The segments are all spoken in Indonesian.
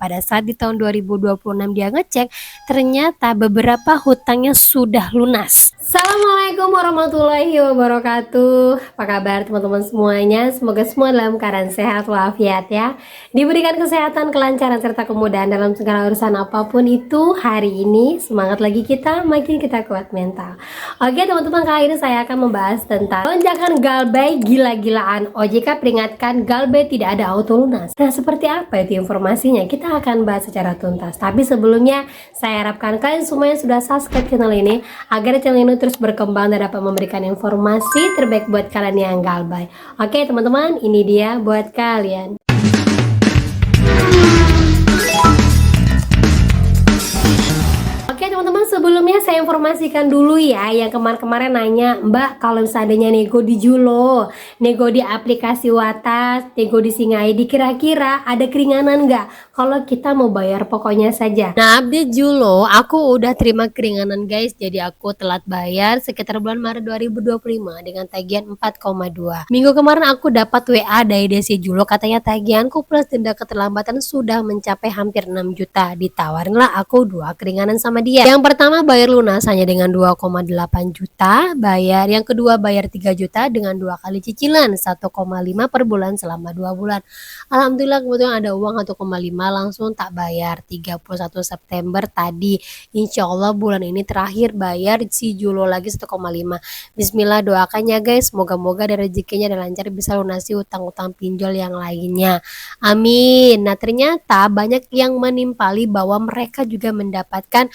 pada saat di tahun 2026 dia ngecek, ternyata beberapa hutangnya sudah lunas. Assalamualaikum warahmatullahi wabarakatuh. Apa kabar teman-teman semuanya? Semoga semua dalam keadaan sehat walafiat ya. Diberikan kesehatan, kelancaran, serta kemudahan dalam segala urusan apapun itu. Hari ini semangat lagi kita, makin kita kuat mental. Oke teman-teman, kali ini saya akan membahas tentang lonjakan Galbay gila-gilaan. OJK peringatkan Galbay tidak ada auto lunas. Nah, seperti apa itu informasinya? Kita akan bahas secara tuntas. Tapi sebelumnya, saya harapkan kalian semuanya sudah subscribe channel ini agar channel ini terus berkembang dan dapat memberikan informasi terbaik buat kalian yang Galbay. Oke teman-teman, ini dia buat kalian. Oke teman-teman, sebelumnya saya informasikan dulu ya, yang kemarin-kemarin nanya, Mbak kalau seandainya nego di Julo, nego di aplikasi Watas, nego di Singai, kira-kira ada keringanan nggak kalau kita mau bayar pokoknya saja? Nah, update Julo, aku udah terima keringanan guys, jadi aku telat bayar sekitar bulan Maret 2025 dengan tagihan 4,2. Minggu kemarin aku dapat WA dari DC Julo, katanya tagihanku plus denda keterlambatan sudah mencapai hampir 6 juta. Ditawarinlah aku 2 keringanan sama dia. Yang pertama bayar lunas hanya dengan 2,8 juta, yang kedua bayar 3 juta dengan 2 kali cicilan 1,5 per bulan selama 2 bulan. Alhamdulillah kebetulan ada uang 1,5, langsung tak bayar 31 September tadi. Insya Allah bulan ini terakhir bayar si Julo lagi 1,5. Bismillah, doakan ya guys, moga-moga dari rezekinya dan lancar bisa lunasi utang-utang pinjol yang lainnya. Amin. Nah, ternyata banyak yang menimpali bahwa mereka juga mendapatkan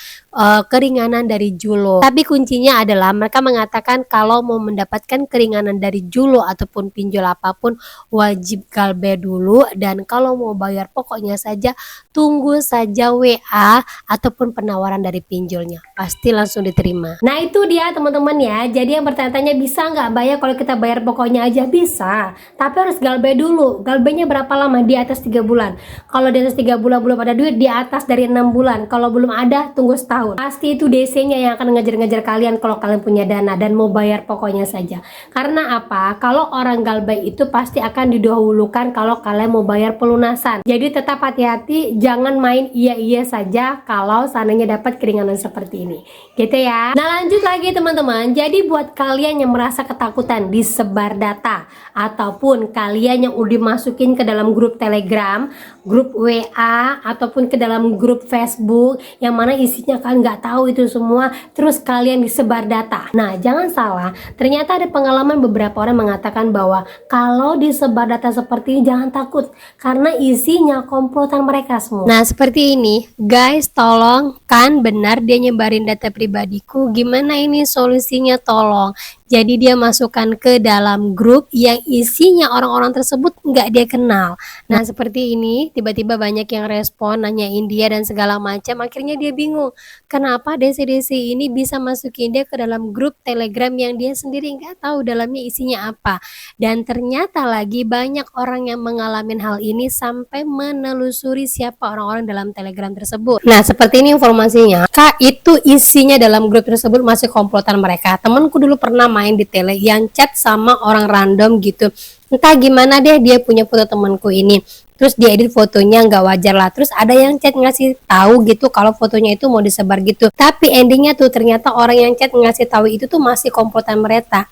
keringanan dari Julo. Tapi kuncinya adalah mereka mengatakan kalau mau mendapatkan keringanan dari Julo ataupun pinjol apapun wajib Galbay dulu, dan kalau mau bayar pokoknya saja tunggu saja WA ataupun penawaran dari pinjolnya, pasti langsung diterima. Nah itu dia teman-teman ya. Jadi yang bertanya-tanya bisa nggak bayar kalau kita bayar pokoknya aja? Bisa, tapi harus Galbay dulu. Galbaynya berapa lama? Di atas 3 bulan. Kalau di atas 3 bulan belum ada duit, di atas dari 6 bulan. Kalau belum ada, tunggu setahun. Pasti itu DC-nya yang akan ngejar-ngejar kalian kalau kalian punya dana dan mau bayar pokoknya saja. Karena apa? Kalau orang Galbay itu pasti akan didahulukan kalau kalian mau bayar pelunasan. Jadi tetap hati-hati, jangan main iya-iya saja kalau seandainya dapat keringanan seperti ini. Gitu ya. Nah, lanjut lagi teman-teman. Jadi buat kalian yang merasa ketakutan disebar data ataupun kalian yang udah masukin ke dalam grup Telegram, grup WA ataupun ke dalam grup Facebook yang mana isinya kalian nggak tahu itu semua, terus kalian disebar data. Nah, jangan salah, ternyata ada pengalaman beberapa orang mengatakan bahwa kalau disebar data seperti ini jangan takut karena isinya komplotan mereka semua. Nah, seperti ini guys, tolong, kan benar dia nyebarin data pribadiku, gimana ini solusinya? Tolong, jadi dia masukkan ke dalam grup yang isinya orang-orang tersebut nggak dia kenal. Nah seperti ini, tiba-tiba banyak yang respon, nanyain dia dan segala macam. Akhirnya dia bingung, kenapa DC-DC ini bisa masukin dia ke dalam grup Telegram yang dia sendiri nggak tahu dalamnya isinya apa. Dan ternyata lagi banyak orang yang mengalami hal ini sampai menelusuri siapa orang-orang dalam Telegram tersebut. Nah seperti ini informasinya. Kak, itu isinya dalam grup tersebut masih komplotan mereka. Temanku dulu pernah main di tele yang chat sama orang random gitu, entah gimana deh, dia punya foto temanku ini, terus dia edit fotonya nggak wajar lah, terus ada yang chat ngasih tahu gitu kalau fotonya itu mau disebar gitu, tapi endingnya tuh ternyata orang yang chat ngasih tahu itu tuh masih komplotan mereka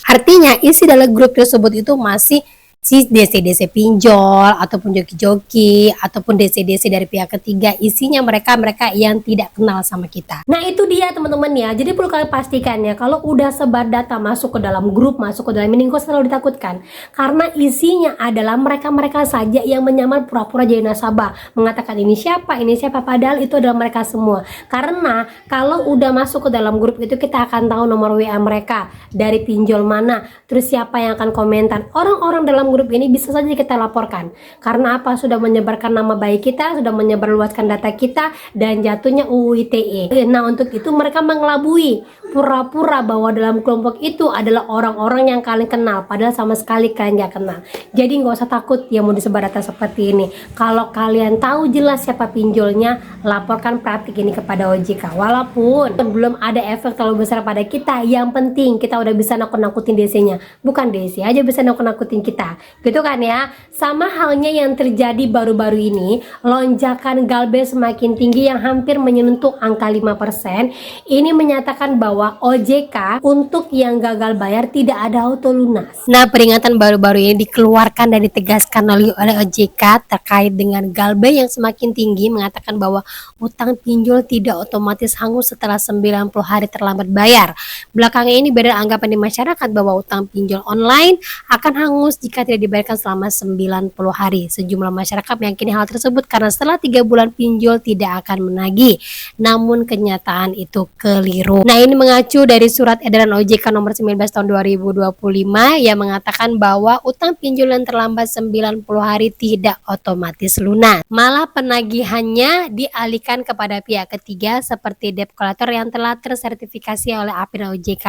artinya isi dalam grup tersebut itu masih si DC-DC pinjol ataupun joki-joki ataupun DC-DC dari pihak ketiga, isinya mereka yang tidak kenal sama kita. Nah itu dia teman-teman ya. Jadi perlu kalian pastikan ya, kalau udah sebar data masuk ke dalam grup, masuk ke dalam ini, kok selalu ditakutkan karena isinya adalah mereka saja yang menyamar pura-pura jadi nasabah, mengatakan ini siapa, padahal itu adalah mereka semua. Karena kalau udah masuk ke dalam grup itu kita akan tahu nomor WA mereka, dari pinjol mana, terus siapa yang akan komentar. Orang-orang dalam grup ini bisa saja kita laporkan karena apa? Sudah menyebarkan nama baik kita, sudah menyebarluaskan data kita dan jatuhnya UU ITE. Nah untuk itu mereka mengelabui, pura-pura bahwa dalam kelompok itu adalah orang-orang yang kalian kenal padahal sama sekali kalian gak kenal. Jadi nggak usah takut ya mau disebar data seperti ini. Kalau kalian tahu jelas siapa pinjolnya, laporkan praktik ini kepada OJK. Walaupun belum ada efek terlalu besar pada kita, yang penting kita udah bisa nakut-nakutin DC-nya. Bukan DC aja bisa nakut-nakutin kita, gitu kan ya. Sama halnya yang terjadi baru-baru ini, lonjakan Galbay semakin tinggi yang hampir menyentuh angka 5%. Ini menyatakan bahwa OJK untuk yang gagal bayar tidak ada auto lunas. Nah, peringatan baru-baru ini dikeluarkan dan ditegaskan oleh OJK terkait dengan Galbay yang semakin tinggi, mengatakan bahwa utang pinjol tidak otomatis hangus setelah 90 hari terlambat bayar. Belakangan ini beredar anggapan di masyarakat bahwa utang pinjol online akan hangus jika tidak dibayarkan selama 90 hari. Sejumlah masyarakat meyakini hal tersebut karena setelah 3 bulan pinjol tidak akan menagih. Namun kenyataan itu keliru. Nah, ini mengacu dari surat edaran OJK nomor 19 tahun 2025 yang mengatakan bahwa utang pinjol yang terlambat 90 hari tidak otomatis lunas. Malah penagihannya dialihkan kepada pihak ketiga seperti debt collector yang telah tersertifikasi oleh API dan OJK.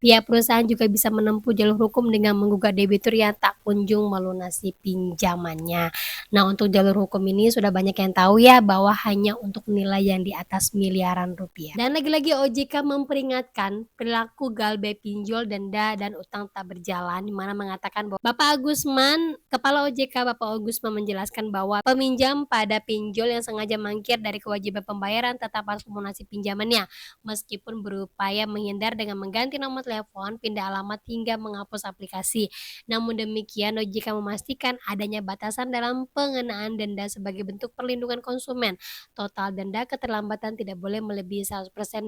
Pihak perusahaan juga bisa menempuh jalur hukum dengan menggugat debitur yang tak kunjung melunasi pinjamannya. Nah, untuk jalur hukum ini sudah banyak yang tahu ya bahwa hanya untuk nilai yang di atas miliaran rupiah. Dan lagi-lagi OJK memperingatkan perilaku Galbay pinjol, denda, dan utang tak berjalan, di mana mengatakan bahwa Bapak Agusman, Kepala OJK Bapak Agusman menjelaskan bahwa peminjam pada pinjol yang sengaja mangkir dari kewajiban pembayaran tetap harus melunasi pinjamannya, meskipun berupaya menghindar dengan mengganti nomor telepon, pindah alamat, hingga menghapus aplikasi. Namun demikian, OJK memastikan adanya batasan dalam pengenaan denda sebagai bentuk perlindungan konsumen. Total denda keterlambatan tidak boleh melebihi 100%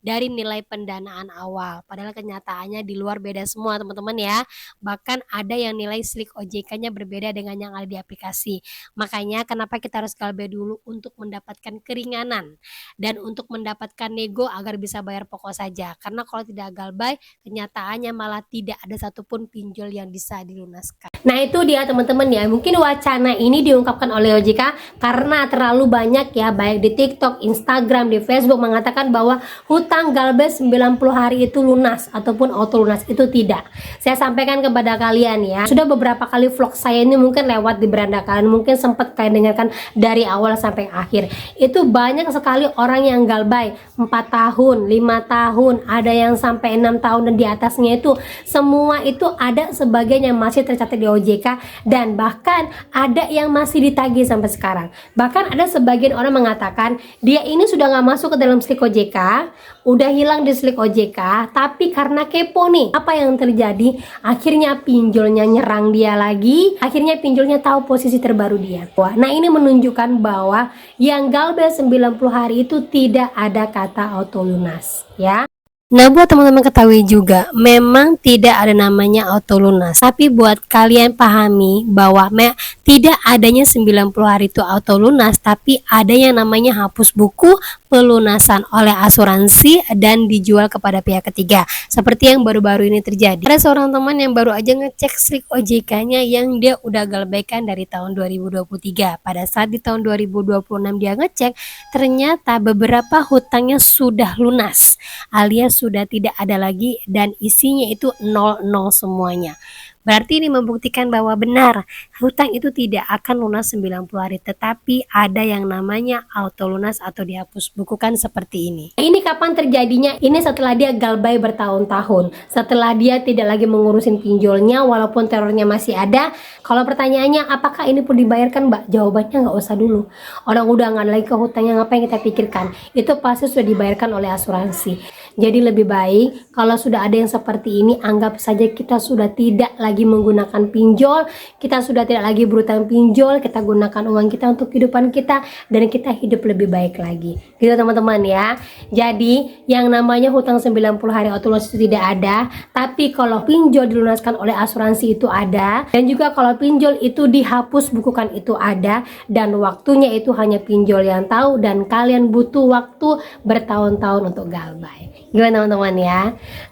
dari nilai pendanaan awal. Padahal kenyataannya di luar beda semua teman-teman ya. Bahkan ada yang nilai slik OJK-nya berbeda dengan yang ada di aplikasi. Makanya kenapa kita harus Galbay dulu untuk mendapatkan keringanan dan untuk mendapatkan nego agar bisa bayar pokok saja. Karena kalau tidak Galbay, kenyataannya malah tidak ada satupun pinjol yang bisa dilunaskan. Nah, itu dia teman-teman ya. Mungkin wacana ini diungkapkan oleh OJK karena terlalu banyak ya, baik di TikTok, Instagram, di Facebook mengatakan bahwa hutang Galbay 90 hari itu lunas ataupun auto lunas. Itu tidak. Saya sampaikan kepada kalian ya. Sudah beberapa kali vlog saya ini mungkin lewat di beranda kalian, mungkin sempat kalian dengarkan dari awal sampai akhir. Itu banyak sekali orang yang Galbay 4 tahun, 5 tahun, ada yang sampai 6 tahun dan di atasnya. Itu semua itu ada sebagian yang masih tercatat di OJK dan bahkan ada yang masih ditagih sampai sekarang. Bahkan ada sebagian orang mengatakan dia ini sudah nggak masuk ke dalam slik OJK, udah hilang di slik OJK, tapi karena kepo nih apa yang terjadi, akhirnya pinjolnya nyerang dia lagi, akhirnya pinjolnya tahu posisi terbaru dia. Nah, ini menunjukkan bahwa yang Galbay 90 hari itu tidak ada kata auto lunas ya. Nah, buat teman-teman ketahui juga, memang tidak ada namanya auto lunas. Tapi buat kalian pahami bahwa tidak adanya 90 hari itu auto lunas, tapi ada yang namanya hapus buku, pelunasan oleh asuransi, dan dijual kepada pihak ketiga. Seperti yang baru-baru ini terjadi. Ada seorang teman yang baru aja ngecek slik OJK-nya yang dia udah galbaikan dari tahun 2023. Pada saat di tahun 2026 dia ngecek, ternyata beberapa hutangnya sudah lunas, alias sudah tidak ada lagi dan isinya itu 00 semuanya. Berarti ini membuktikan bahwa benar hutang itu tidak akan lunas 90 hari, tetapi ada yang namanya auto lunas atau dihapus bukukan seperti ini. Ini kapan terjadinya? Ini setelah dia Galbay bertahun-tahun, setelah dia tidak lagi mengurusin pinjolnya walaupun terornya masih ada. Kalau pertanyaannya apakah ini perlu dibayarkan, Mbak? Jawabannya nggak usah dulu. Orang udah nggak ada lagi ke hutangnya, ngapain kita pikirkan? Itu pasti sudah dibayarkan oleh asuransi. Jadi lebih baik kalau sudah ada yang seperti ini, anggap saja kita sudah tidak lagi menggunakan pinjol, kita sudah tidak lagi berutang pinjol, kita gunakan uang kita untuk kehidupan kita dan kita hidup lebih baik lagi. Gitu teman-teman ya. Jadi yang namanya hutang 90 hari auto lunas itu tidak ada, tapi kalau pinjol dilunaskan oleh asuransi itu ada, dan juga kalau pinjol itu dihapus bukukan itu ada, dan waktunya itu hanya pinjol yang tahu dan kalian butuh waktu bertahun-tahun untuk Galbay. Gimana teman-teman ya?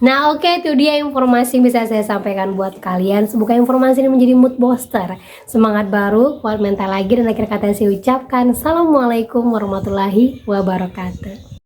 Nah, oke, itu dia informasi yang bisa saya sampaikan buat kalian. Semoga informasi ini menjadi mood booster, semangat baru, kuat mental lagi. Dan akhir kata saya ucapkan Assalamualaikum warahmatullahi wabarakatuh.